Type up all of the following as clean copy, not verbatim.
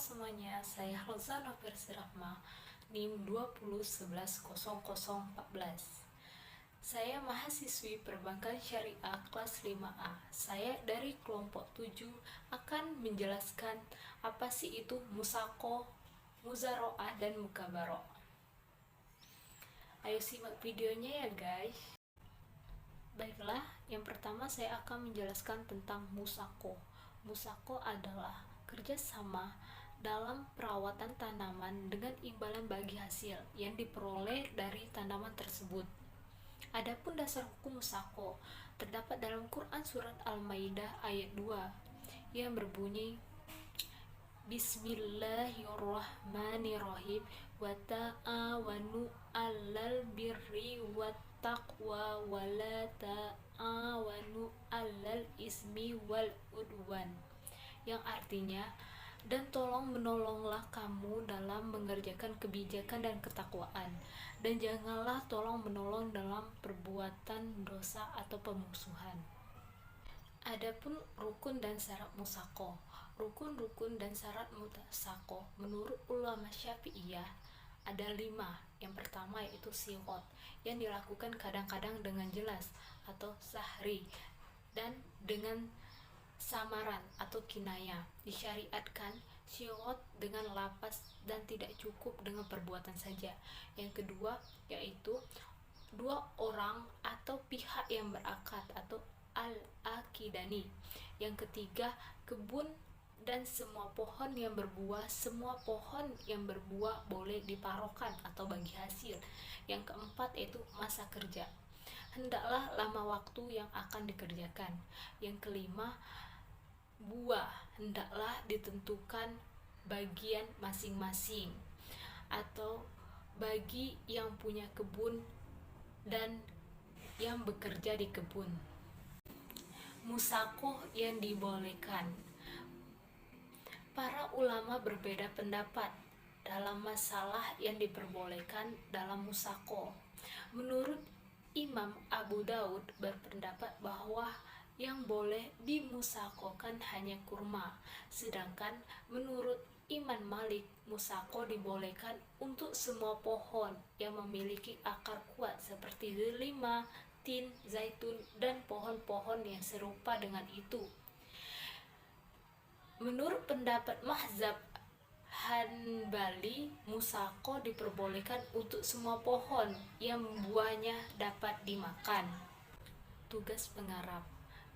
semuanya, saya Rozana Versi Rahma, NIM 20110014. Saya mahasiswi Perbankan Syariah kelas 5A. Saya dari kelompok 7 akan menjelaskan apa sih itu musako, muzaroah, dan mukabaro. Ayo simak videonya ya guys. Baiklah, yang pertama saya akan menjelaskan tentang musako. Musako adalah kerjasama dalam perawatan tanaman dengan imbalan bagi hasil yang diperoleh dari tanaman tersebut. Adapun dasar hukum musako terdapat dalam Quran surat Al-Maidah ayat 2 yang berbunyi Bismillahirrahmanirrahim wa ta'awanu 'alal birri wat taqwa wa la ta'awanu 'alal ismi wal udwan, yang artinya, dan tolong menolonglah kamu dalam mengerjakan kebijakan dan ketakwaan, dan janganlah tolong menolong dalam perbuatan dosa atau pemusuhan. Adapun rukun dan syarat musako. Rukun-rukun dan syarat musako menurut ulama Syafi'iyah ada 5. Yang pertama yaitu sighot, yang dilakukan kadang-kadang dengan jelas atau sahri dan dengan samaran atau kinaya. Disyariatkan sighot dengan lapas dan tidak cukup dengan perbuatan saja. Yang kedua yaitu 2 orang atau pihak yang berakad atau al-akidani. Yang ketiga, kebun dan semua pohon yang berbuah. Semua pohon yang berbuah boleh diparokan atau bagi hasil. Yang keempat yaitu masa kerja, hendaklah lama waktu yang akan dikerjakan. Yang kelima, buah hendaklah ditentukan bagian masing-masing atau bagi yang punya kebun dan yang bekerja di kebun. Musako yang dibolehkan. Para ulama berbeda pendapat dalam masalah yang diperbolehkan dalam musako. Menurut Imam Abu Daud berpendapat bahwa yang boleh dimusakokan hanya kurma, sedangkan menurut Imam Malik, musako dibolehkan untuk semua pohon yang memiliki akar kuat seperti delima, tin, zaitun, dan pohon-pohon yang serupa dengan itu. Menurut pendapat mazhab Hanbali, musako diperbolehkan untuk semua pohon yang buahnya dapat dimakan. Tugas pengarap,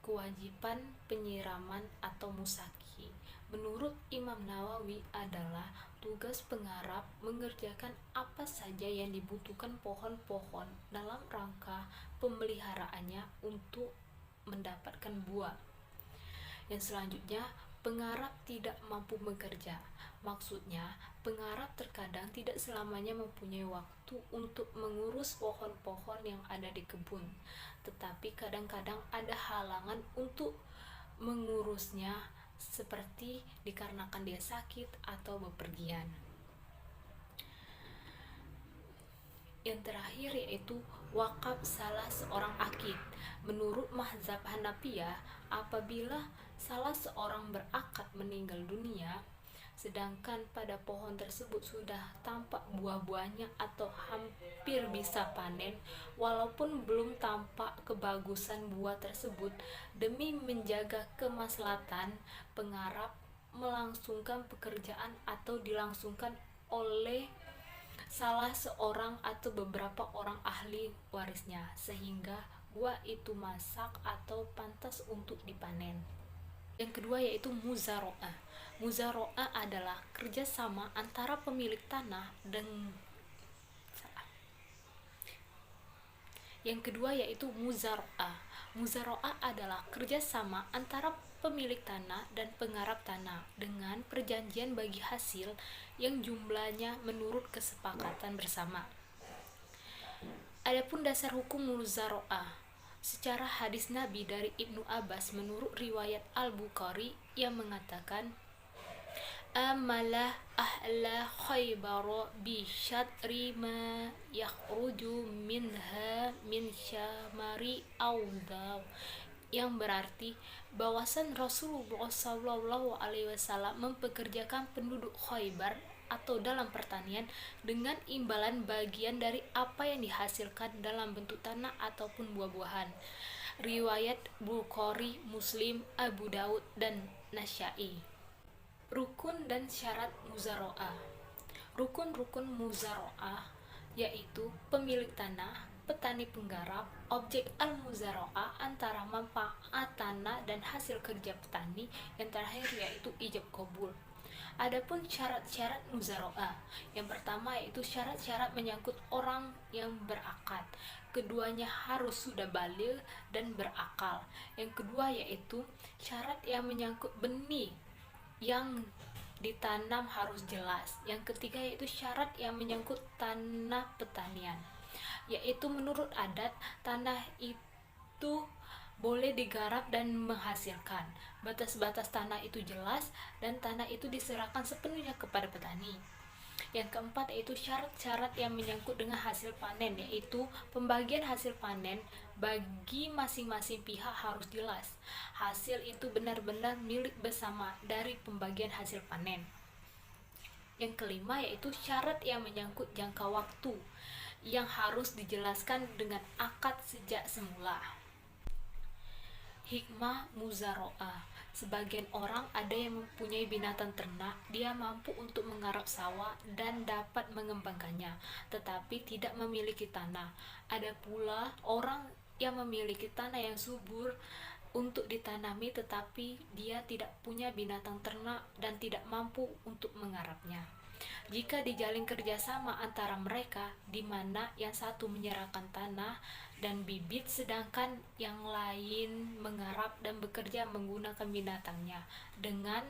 kewajiban penyiraman atau musaki. Menurut Imam Nawawi adalah tugas pengarap mengerjakan apa saja yang dibutuhkan pohon-pohon dalam rangka pemeliharaannya untuk mendapatkan buah. Yang selanjutnya, pengarap tidak mampu bekerja. Maksudnya, pengarap terkadang tidak selamanya mempunyai waktu untuk mengurus pohon-pohon yang ada di kebun, tetapi kadang-kadang ada halangan untuk mengurusnya, seperti dikarenakan dia sakit atau bepergian. Yang terakhir yaitu wakaf salah seorang akid. Menurut mazhab Hanafiyah, apabila salah seorang berakad meninggal dunia, sedangkan pada pohon tersebut sudah tampak buah-buahnya atau hampir bisa panen, walaupun belum tampak kebagusan buah tersebut, demi menjaga kemaslahatan, pengarap melangsungkan pekerjaan atau dilangsungkan oleh salah seorang atau beberapa orang ahli warisnya, sehingga buah itu masak atau pantas untuk dipanen. Yang kedua yaitu muzaroah. Muzaroah adalah kerjasama antara pemilik tanah dan Yang kedua yaitu muzaroah. Muzaroah adalah kerjasama antara pemilik tanah dan pengarap tanah dengan perjanjian bagi hasil yang jumlahnya menurut kesepakatan bersama. Adapun dasar hukum muzaroah, secara hadis Nabi dari Ibnu Abbas menurut riwayat Al-Bukhari yang mengatakan, amalah ahla Khaybar bi syatri ma yakhruju minha min syamari awdaw yang berarti bahwasan Rasulullah SAW mempekerjakan penduduk Khaybar atau dalam pertanian dengan imbalan bagian dari apa yang dihasilkan dalam bentuk tanah ataupun buah-buahan. Riwayat Bukhari, Muslim, Abu Daud, dan Nasyai. Rukun dan syarat muzaro'ah. Rukun-rukun muzaro'ah yaitu pemilik tanah, petani penggarap, objek al-muzaro'ah antara manfaat tanah dan hasil kerja petani, yang terakhir yaitu ijab kabul. Adapun syarat-syarat muzaro'ah, yang pertama yaitu syarat-syarat menyangkut orang yang berakad. Keduanya harus sudah baligh dan berakal. Yang kedua yaitu syarat yang menyangkut benih yang ditanam harus jelas. Yang ketiga yaitu syarat yang menyangkut tanah petanian, yaitu menurut adat tanah itu boleh digarap dan menghasilkan. Batas-batas tanah itu jelas dan tanah itu diserahkan sepenuhnya kepada petani. Yang keempat yaitu syarat-syarat yang menyangkut dengan hasil panen, yaitu pembagian hasil panen bagi masing-masing pihak harus jelas. Hasil itu benar-benar milik bersama dari pembagian hasil panen. Yang kelima yaitu syarat yang menyangkut jangka waktu, yang harus dijelaskan dengan akad sejak semula. Hikmah muzaro'ah. Sebagian orang ada yang mempunyai binatang ternak, dia mampu untuk menggarap sawah dan dapat mengembangkannya, tetapi tidak memiliki tanah. Ada pula orang yang memiliki tanah yang subur untuk ditanami, tetapi dia tidak punya binatang ternak dan tidak mampu untuk menggarapnya. Jika dijalin kerjasama antara mereka, di mana yang satu menyerahkan tanah dan bibit, sedangkan yang lain menggarap dan bekerja menggunakan binatangnya, dengan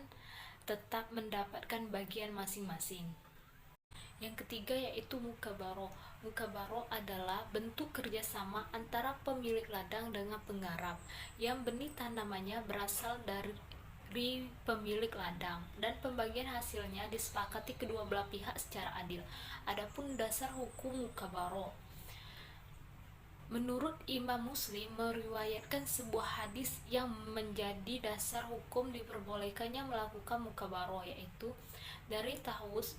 tetap mendapatkan bagian masing-masing. Yang ketiga yaitu mukabaro. Mukabaro adalah bentuk kerjasama antara pemilik ladang dengan penggarap, yang benih tanamannya berasal dari pemilik ladang dan pembagian hasilnya disepakati kedua belah pihak secara adil. Adapun dasar hukum mukabaro, menurut Imam Muslim meriwayatkan sebuah hadis yang menjadi dasar hukum diperbolehkannya melakukan mukabaro, yaitu dari Tawus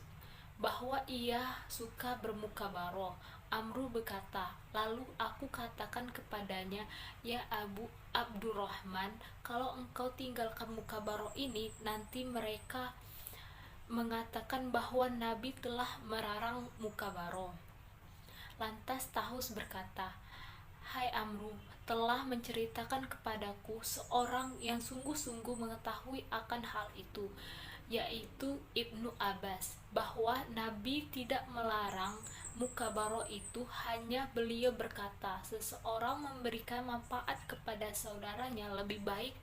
bahwa ia suka bermukabaro. Amru berkata, lalu aku katakan kepadanya, ya Abu Abdurrahman, kalau engkau tinggalkan mukabaro ini, nanti mereka mengatakan bahwa Nabi telah melarang mukabaro. Lantas Tahus berkata, hai Amru, telah menceritakan kepadaku seorang yang sungguh-sungguh mengetahui akan hal itu, yaitu Ibnu Abbas, bahwa Nabi tidak melarang mukabaro itu, hanya beliau berkata, seseorang memberikan manfaat kepada saudaranya lebih baik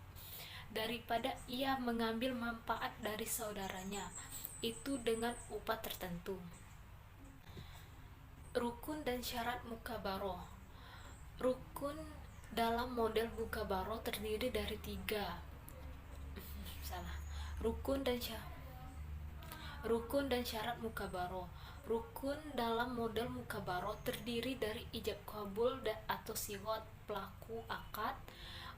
daripada ia mengambil manfaat dari saudaranya itu dengan upah tertentu. Rukun dan syarat mukabaro. Rukun dalam model mukabaro terdiri dari tiga. Rukun dan syarat mukabaro. Rukun dalam model mukabaro terdiri dari ijab kabul atau sigot pelaku akad,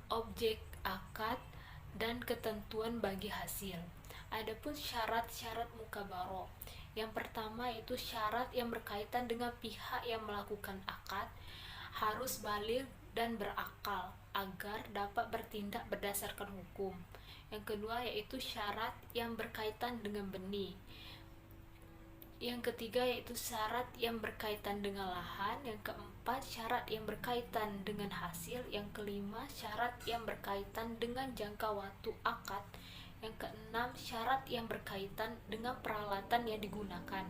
objek akad, dan ketentuan bagi hasil. Adapun syarat-syarat mukabaro, yang pertama itu syarat yang berkaitan dengan pihak yang melakukan akad harus baligh dan berakal agar dapat bertindak berdasarkan hukum. Yang kedua yaitu syarat yang berkaitan dengan benih. Yang ketiga yaitu syarat yang berkaitan dengan lahan. Yang keempat syarat yang berkaitan dengan hasil. Yang kelima syarat yang berkaitan dengan jangka waktu akad. Yang keenam syarat yang berkaitan dengan peralatan yang digunakan.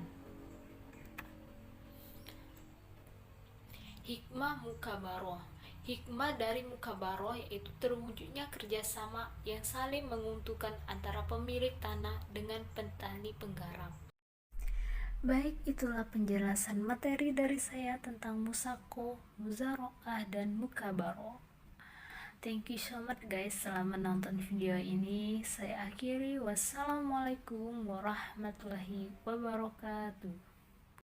Hikmah mukabaro. Hikmah dari mukabaro yaitu terwujudnya kerjasama yang saling menguntungkan antara pemilik tanah dengan petani penggarap. Baik, itulah penjelasan materi dari saya tentang musako, muzaro'ah, dan mukabaro. Thank you so much guys telah menonton video ini. Saya akhiri. Wassalamualaikum warahmatullahi wabarakatuh.